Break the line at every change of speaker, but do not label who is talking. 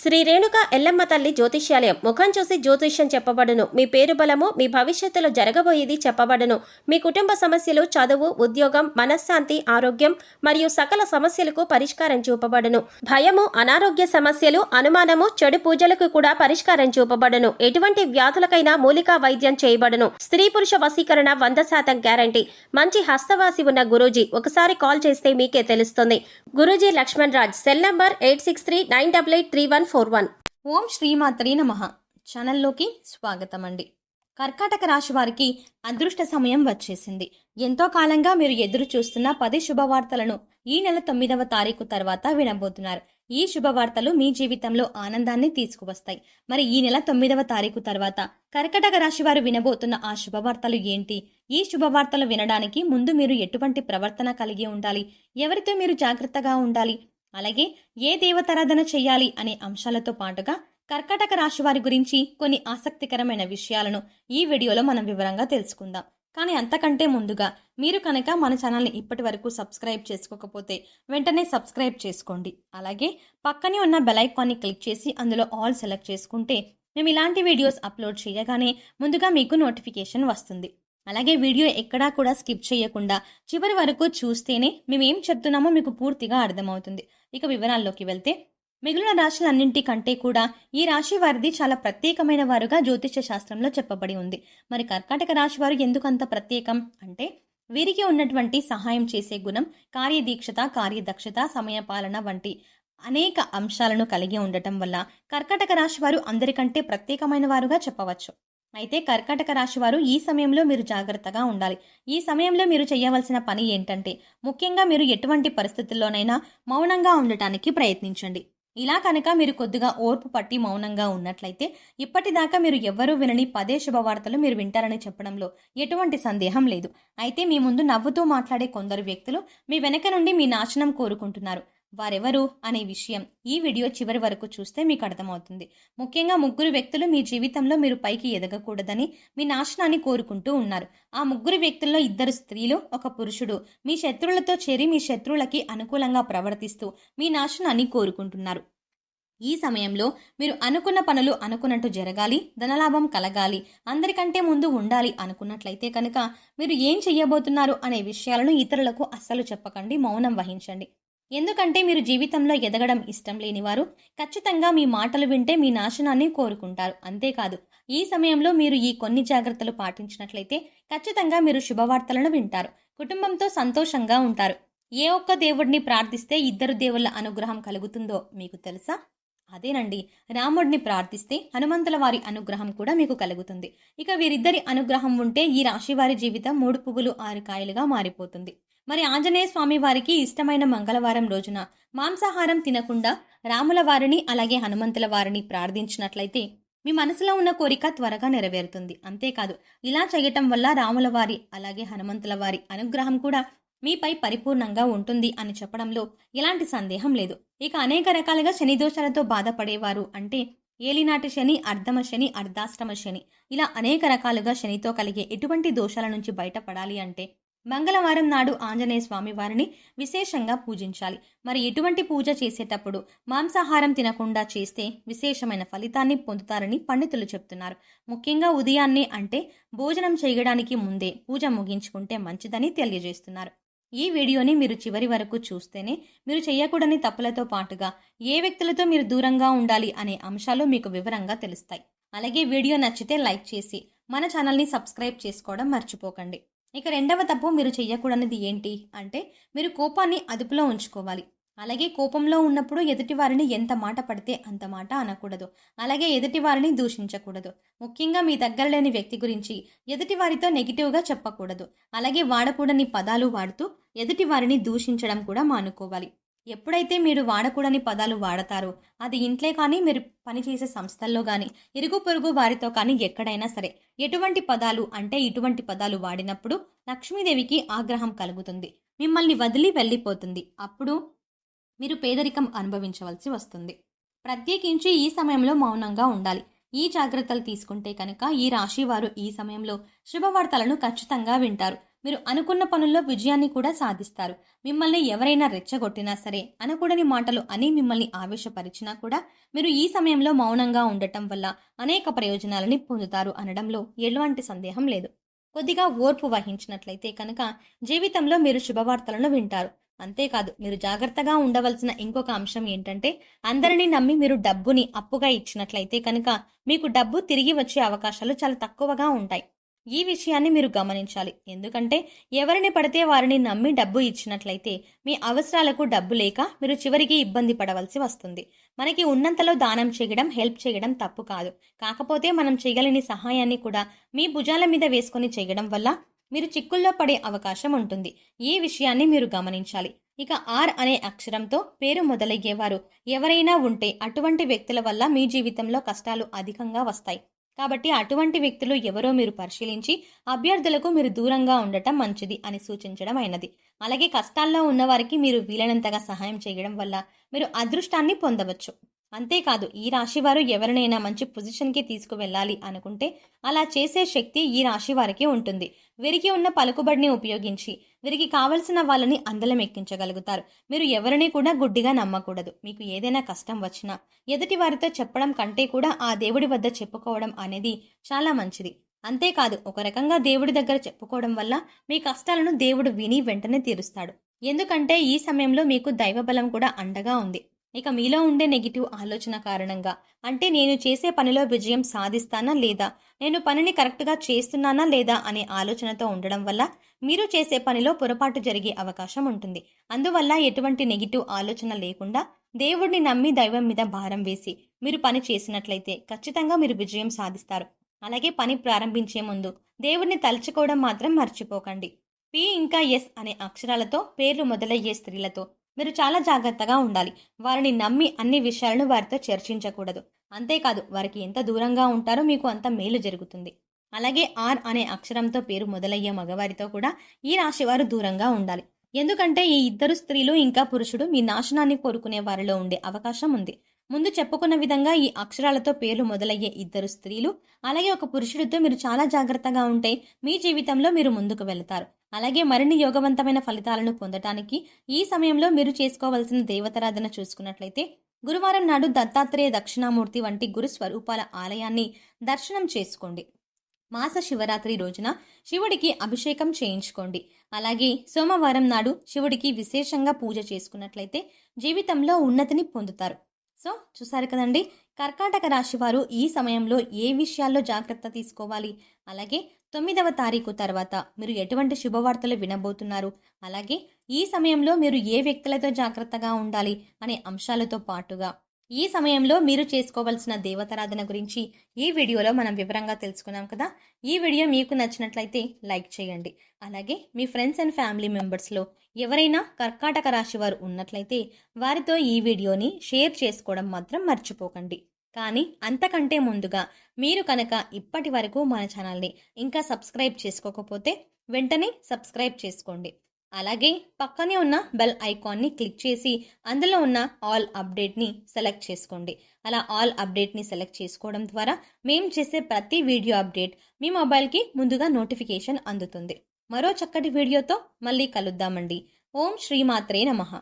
శ్రీ రేణుక ఎల్లమ్మ తల్లి జ్యోతిష్యాలయం. ముఖం చూసి జ్యోతిష్యం చెప్పబడును. మీ పేరు బలము, మీ భవిష్యత్తులో జరగబోయేది చెప్పబడును. మీ కుటుంబ సమస్యలు, చదువు, ఉద్యోగం, మనశ్శాంతి, ఆరోగ్యం మరియు సకల సమస్యలకు పరిష్కారం చూపబడును. భయము, అనారోగ్య సమస్యలు, అనుమానము, చెడు పూజలకు కూడా పరిష్కారం చూపబడును. ఎటువంటి వ్యాధులకైనా మూలికా వైద్యం చేయబడును. స్త్రీ పురుష వశీకరణ 100% గ్యారంటీ. మంచి హస్తవాసి ఉన్న గురూజీ. ఒకసారి కాల్ చేస్తే మీకే తెలుస్తుంది. గురూజీ లక్ష్మణ్ రాజ్. Cell number 8639883141.
ఓం శ్రీమాత్రే నమః. ఛానల్లోకి స్వాగతం అండి. కర్కాటక రాశి వారికి అదృష్ట సమయం వచ్చేసింది. ఎంతో కాలంగా మీరు ఎదురు చూస్తున్న 10 శుభవార్తలను ఈ నెల 9వ తారీఖు తర్వాత వినబోతున్నారు. ఈ శుభవార్తలు మీ జీవితంలో ఆనందాన్ని తీసుకువస్తాయి. మరి ఈ నెల 9వ తారీఖు తర్వాత కర్కాటక రాశి వారు వినబోతున్న ఆ శుభవార్తలు ఏంటి? ఈ శుభవార్తలు వినడానికి ముందు మీరు ఎటువంటి ప్రవర్తన కలిగి ఉండాలి, ఎవరితో మీరు జాగ్రత్తగా ఉండాలి, అలాగే ఏ దేవతారాధన చేయాలి అనే అంశాలతో పాటుగా కర్కాటక రాశి వారి గురించి కొన్ని ఆసక్తికరమైన విషయాలను ఈ వీడియోలో మనం వివరంగా తెలుసుకుందాం. కానీ అంతకంటే ముందుగా మీరు కనుక మన ఛానల్ని ఇప్పటి వరకు సబ్స్క్రైబ్ చేసుకోకపోతే వెంటనే సబ్స్క్రైబ్ చేసుకోండి. అలాగే పక్కనే ఉన్న బెల్ ఐకాన్ని క్లిక్ చేసి అందులో ఆల్ సెలెక్ట్ చేసుకుంటే మేము ఇలాంటి వీడియోస్ అప్లోడ్ చేయగానే ముందుగా మీకు నోటిఫికేషన్ వస్తుంది. అలాగే వీడియో ఎక్కడా కూడా స్కిప్ చేయకుండా చివరి వరకు చూస్తేనే మేమేం చెప్తున్నామో మీకు పూర్తిగా అర్థమవుతుంది. ఇక వివరాల్లోకి వెళ్తే, మిగిలిన రాశులన్నింటికంటే కూడా ఈ రాశి వారిది చాలా ప్రత్యేకమైన వారుగా జ్యోతిష్య శాస్త్రంలో చెప్పబడి ఉంది. మరి కర్కాటక రాశి వారు ఎందుకంత ప్రత్యేకం అంటే, వీరికి ఉన్నటువంటి సహాయం చేసే గుణం, కార్యదీక్షత, కార్యదక్షత, సమయపాలన వంటి అనేక అంశాలను కలిగి ఉండటం వల్ల కర్కాటక రాశి వారు అందరికంటే ప్రత్యేకమైన వారుగా చెప్పవచ్చు. అయితే కర్కాటక రాశి వారు ఈ సమయంలో మీరు జాగ్రత్తగా ఉండాలి. ఈ సమయంలో మీరు చేయవలసిన పని ఏంటంటే, ముఖ్యంగా మీరు ఎటువంటి పరిస్థితుల్లోనైనా మౌనంగా ఉండటానికి ప్రయత్నించండి. ఇలా కనుక మీరు కొద్దిగా ఓర్పు పట్టి మౌనంగా ఉన్నట్లయితే ఇప్పటిదాకా మీరు ఎవ్వరూ వినని 10 శుభవార్తలు మీరు వింటారని చెప్పడంలో ఎటువంటి సందేహం లేదు. అయితే మీ ముందు నవ్వుతూ మాట్లాడే కొందరు వ్యక్తులు మీ వెనక నుండి మీ నాశనం కోరుకుంటున్నారు. వారెవరు అనే విషయం ఈ వీడియో చివరి వరకు చూస్తే మీకు అర్థమవుతుంది. ముఖ్యంగా 3 వ్యక్తులు మీ జీవితంలో మీరు పైకి ఎదగకూడదని, మీ నాశనాన్ని కోరుకుంటూ ఉన్నారు. ఆ 3 వ్యక్తుల్లో 2 స్త్రీలు, 1 పురుషుడు మీ శత్రువులతో చేరి మీ శత్రువులకి అనుకూలంగా ప్రవర్తిస్తూ మీ నాశనాన్ని కోరుకుంటున్నారు. ఈ సమయంలో మీరు అనుకున్న పనులు అనుకున్నట్టు జరగాలి, ధనలాభం కలగాలి, అందరికంటే ముందు ఉండాలి అనుకున్నట్లయితే కనుక మీరు ఏం చెయ్యబోతున్నారు అనే విషయాలను ఇతరులకు అస్సలు చెప్పకండి, మౌనం వహించండి. ఎందుకంటే మీరు జీవితంలో ఎదగడం ఇష్టం లేనివారు ఖచ్చితంగా మీ మాటలు వింటే మీ నాశనాన్ని కోరుకుంటారు. అంతేకాదు, ఈ సమయంలో మీరు ఈ కొన్ని జాగ్రత్తలు పాటించినట్లయితే ఖచ్చితంగా మీరు శుభవార్తలను వింటారు, కుటుంబంతో సంతోషంగా ఉంటారు. ఏ ఒక్క దేవుడిని ప్రార్థిస్తే 2 దేవుళ్ళ అనుగ్రహం కలుగుతుందో మీకు తెలుసా? అదేనండి, రాముడిని ప్రార్థిస్తే హనుమంతుల వారి అనుగ్రహం కూడా మీకు కలుగుతుంది. ఇక వీరిద్దరి అనుగ్రహం ఉంటే ఈ రాశి వారి జీవితం 3 పువ్వులు 6 కాయలుగా మారిపోతుంది. మరి ఆంజనేయ స్వామి వారికి ఇష్టమైన మంగళవారం రోజున మాంసాహారం తినకుండా రాముల వారిని అలాగే హనుమంతుల వారిని ప్రార్థించినట్లయితే మీ మనసులో ఉన్న కోరిక త్వరగా నెరవేరుతుంది. అంతేకాదు, ఇలా చేయటం వల్ల రాముల వారి అలాగే హనుమంతుల వారి అనుగ్రహం కూడా మీపై పరిపూర్ణంగా ఉంటుంది అని చెప్పడంలో ఎలాంటి సందేహం లేదు. ఇక అనేక రకాలుగా శని దోషాలతో బాధపడేవారు అంటే ఏలినాటి శని, అర్ధమ శని, అర్ధాష్టమ శని, ఇలా అనేక రకాలుగా శనితో కలిగే ఎటువంటి దోషాల నుంచి బయటపడాలి అంటే మంగళవారం నాడు ఆంజనేయ స్వామి వారిని విశేషంగా పూజించాలి. మరి ఎటువంటి పూజ చేసేటప్పుడు మాంసాహారం తినకుండా చేస్తే విశేషమైన ఫలితాన్ని పొందుతారని పండితులు చెప్తున్నారు. ముఖ్యంగా ఉదయాన్నే అంటే భోజనం చేయడానికి ముందే పూజ ముగించుకుంటే మంచిదని తెలియజేస్తున్నారు. ఈ వీడియోని మీరు చివరి వరకు చూస్తేనే మీరు చేయకూడని తప్పులతో పాటుగా ఏ వ్యక్తులతో మీరు దూరంగా ఉండాలి అనే అంశాలు మీకు వివరంగా తెలుస్తాయి. అలాగే వీడియో నచ్చితే లైక్ చేసి మన ఛానల్ని సబ్స్క్రైబ్ చేసుకోవడం మర్చిపోకండి. ఇక 2వ తప్పు మీరు చెయ్యకూడనిది ఏంటి అంటే, మీరు కోపాన్ని అదుపులో ఉంచుకోవాలి. అలాగే కోపంలో ఉన్నప్పుడు ఎదుటి వారిని ఎంత మాట పడితే అంత మాట అనకూడదు. అలాగే ఎదుటి వారిని దూషించకూడదు. ముఖ్యంగా మీ దగ్గర లేని వ్యక్తి గురించి ఎదుటి వారితో నెగిటివ్గా చెప్పకూడదు. అలాగే వాడకూడని పదాలు వాడుతూ ఎదుటి వారిని దూషించడం కూడా మానుకోవాలి. ఎప్పుడైతే మీరు వాడకూడని పదాలు వాడతారో అది ఇంట్లో కానీ, మీరు పనిచేసే సంస్థల్లో కానీ, ఇరుగు పొరుగు వారితో కానీ ఎక్కడైనా సరే ఎటువంటి పదాలు అంటే ఇటువంటి పదాలు వాడినప్పుడు లక్ష్మీదేవికి ఆగ్రహం కలుగుతుంది, మిమ్మల్ని వదిలి వెళ్ళిపోతుంది. అప్పుడు మీరు పేదరికం అనుభవించవలసి వస్తుంది. ప్రత్యేకించి ఈ సమయంలో మౌనంగా ఉండాలి. ఈ జాగ్రత్తలు తీసుకుంటే కనుక ఈ రాశి వారు ఈ సమయంలో శుభవార్తలను ఖచ్చితంగా వింటారు. మీరు అనుకున్న పనుల్లో విజయాన్ని కూడా సాధిస్తారు. మిమ్మల్ని ఎవరైనా రెచ్చగొట్టినా సరే, అనకూడని మాటలు అని మిమ్మల్ని ఆవేశపరిచినా కూడా మీరు ఈ సమయంలో మౌనంగా ఉండటం వల్ల అనేక ప్రయోజనాలని పొందుతారు అనడంలో ఎలాంటి సందేహం లేదు. కొద్దిగా ఓర్పు వహించినట్లయితే కనుక జీవితంలో మీరు శుభవార్తలను వింటారు. అంతేకాదు, మీరు జాగ్రత్తగా ఉండవలసిన ఇంకొక అంశం ఏంటంటే, అందరినీ నమ్మి మీరు డబ్బుని అప్పుగా ఇచ్చినట్లయితే కనుక మీకు డబ్బు తిరిగి వచ్చే అవకాశాలు చాలా తక్కువగా ఉంటాయి. ఈ విషయాన్ని మీరు గమనించాలి. ఎందుకంటే ఎవరిని పడితే వారిని నమ్మి డబ్బు ఇచ్చినట్లయితే మీ అవసరాలకు డబ్బు లేక మీరు చివరికి ఇబ్బంది పడవలసి వస్తుంది. మనకి ఉన్నంతలో దానం చేయడం, హెల్ప్ చేయడం తప్పు కాదు. కాకపోతే మనం చేయగలిగిన సహాయాన్ని కూడా మీ భుజాల మీద వేసుకొని చేయడం వల్ల మీరు చిక్కుల్లో పడే అవకాశం ఉంటుంది. ఈ విషయాన్ని మీరు గమనించాలి. ఇక ఆర్ అనే అక్షరంతో పేరు మొదలయ్యేవారు ఎవరైనా ఉంటే అటువంటి వ్యక్తుల వల్ల మీ జీవితంలో కష్టాలు అధికంగా వస్తాయి. కాబట్టి అటువంటి వ్యక్తులు ఎవరో మీరు పరిశీలించి అభ్యర్థులకు మీరు దూరంగా ఉండటం మంచిది అని సూచించడం అయినది. అలాగే కష్టాల్లో ఉన్నవారికి మీరు వీలైనంతగా సహాయం చేయడం వల్ల మీరు అదృష్టాన్ని పొందవచ్చు. అంతేకాదు, ఈ రాశి వారు ఎవరినైనా మంచి పొజిషన్కి తీసుకువెళ్ళాలి అనుకుంటే అలా చేసే శక్తి ఈ రాశి వారికి ఉంటుంది. వీరికి ఉన్న పలుకుబడిని ఉపయోగించి వీరికి కావలసిన వాళ్ళని అందలం ఎక్కించగలుగుతారు. మీరు ఎవరిని కూడా గుడ్డిగా నమ్మకూడదు. మీకు ఏదైనా కష్టం వచ్చినా ఎదుటి వారితో చెప్పడం కంటే కూడా ఆ దేవుడి వద్ద చెప్పుకోవడం అనేది చాలా మంచిది. అంతేకాదు, ఒక రకంగా దేవుడి దగ్గర చెప్పుకోవడం వల్ల మీ కష్టాలను దేవుడు విని వెంటనే తీరుస్తాడు. ఎందుకంటే ఈ సమయంలో మీకు దైవబలం కూడా అండగా ఉంది. ఇక మీలో ఉండే నెగిటివ్ ఆలోచన కారణంగా, అంటే నేను చేసే పనిలో విజయం సాధిస్తానా లేదా, నేను పనిని కరెక్ట్గా చేస్తున్నానా లేదా అనే ఆలోచనతో ఉండడం వల్ల మీరు చేసే పనిలో పొరపాటు జరిగే అవకాశం ఉంటుంది. అందువల్ల ఎటువంటి నెగిటివ్ ఆలోచన లేకుండా దేవుడిని నమ్మి దైవం మీద భారం వేసి మీరు పని చేసినట్లయితే ఖచ్చితంగా మీరు విజయం సాధిస్తారు. అలాగే పని ప్రారంభించే ముందు దేవుడిని తలుచుకోవడం మాత్రం మర్చిపోకండి. పి ఇంకా ఎస్ అనే అక్షరాలతో పేర్లు మొదలయ్యే స్త్రీలతో మీరు చాలా జాగ్రత్తగా ఉండాలి. వారిని నమ్మి అన్ని విషయాలను వారితో చర్చించకూడదు. అంతేకాదు, వారికి ఎంత దూరంగా ఉంటారో మీకు అంత మేలు జరుగుతుంది. అలాగే ఆర్ అనే అక్షరంతో పేరు మొదలయ్యే మగవారితో కూడా ఈ రాశి వారు దూరంగా ఉండాలి. ఎందుకంటే ఈ ఇద్దరు స్త్రీలు ఇంకా పురుషుడు మీ నాశనాన్ని కోరుకునే వారిలో ఉండే అవకాశం ఉంది. ముందు చెప్పుకున్న విధంగా ఈ అక్షరాలతో పేర్లు మొదలయ్యే ఇద్దరు స్త్రీలు అలాగే ఒక పురుషుడితో మీరు చాలా జాగ్రత్తగా ఉంటే మీ జీవితంలో మీరు ముందుకు వెళతారు. అలాగే మరిన్ని యోగవంతమైన ఫలితాలను పొందటానికి ఈ సమయంలో మీరు చేసుకోవలసిన దేవతారాధన చూసుకున్నట్లయితే గురువారం నాడు దత్తాత్రేయ దక్షిణామూర్తి వంటి గురు స్వరూపాల ఆలయాన్ని దర్శనం చేసుకోండి. మాస శివరాత్రి రోజున శివుడికి అభిషేకం చేయించుకోండి. అలాగే సోమవారం నాడు శివుడికి విశేషంగా పూజ చేసుకున్నట్లయితే జీవితంలో ఉన్నతిని పొందుతారు. సో చూసారు కదండి, కర్కాటక రాశి వారు ఈ సమయంలో ఏ విషయాల్లో జాగ్రత్త తీసుకోవాలి, అలాగే 9వ తారీఖు తర్వాత మీరు ఎటువంటి శుభవార్తలు వినబోతున్నారు, అలాగే ఈ సమయంలో మీరు ఏ వ్యక్తులతో జాగ్రత్తగా ఉండాలి అనే అంశాలతో పాటుగా ఈ సమయంలో మీరు చేసుకోవాల్సిన దేవతారాధన గురించి ఈ వీడియోలో మనం వివరంగా తెలుసుకున్నాం కదా. ఈ వీడియో మీకు నచ్చినట్లయితే లైక్ చేయండి. అలాగే మీ ఫ్రెండ్స్ అండ్ ఫ్యామిలీ మెంబర్స్లో ఎవరైనా కర్కాటక రాశి వారు ఉన్నట్లయితే వారితో ఈ వీడియోని షేర్ చేసుకోవడం మాత్రం మర్చిపోకండి. కానీ అంతకంటే ముందుగా మీరు కనుక ఇప్పటి వరకు మన ఛానల్ని ఇంకా సబ్స్క్రైబ్ చేసుకోకపోతే వెంటనే సబ్స్క్రైబ్ చేసుకోండి. అలాగే పక్కనే ఉన్న బెల్ ఐకాన్ని క్లిక్ చేసి అందులో ఉన్న ఆల్ అప్డేట్ని సెలెక్ట్ చేసుకోండి. అలా ఆల్ అప్డేట్ని సెలెక్ట్ చేసుకోవడం ద్వారా మేము చేసే ప్రతి వీడియో అప్డేట్ మీ మొబైల్కి ముందుగా నోటిఫికేషన్ అందుతుంది. మరో చక్కటి వీడియోతో మళ్ళీ కలుద్దామండి. ఓం శ్రీమాత్రే నమః.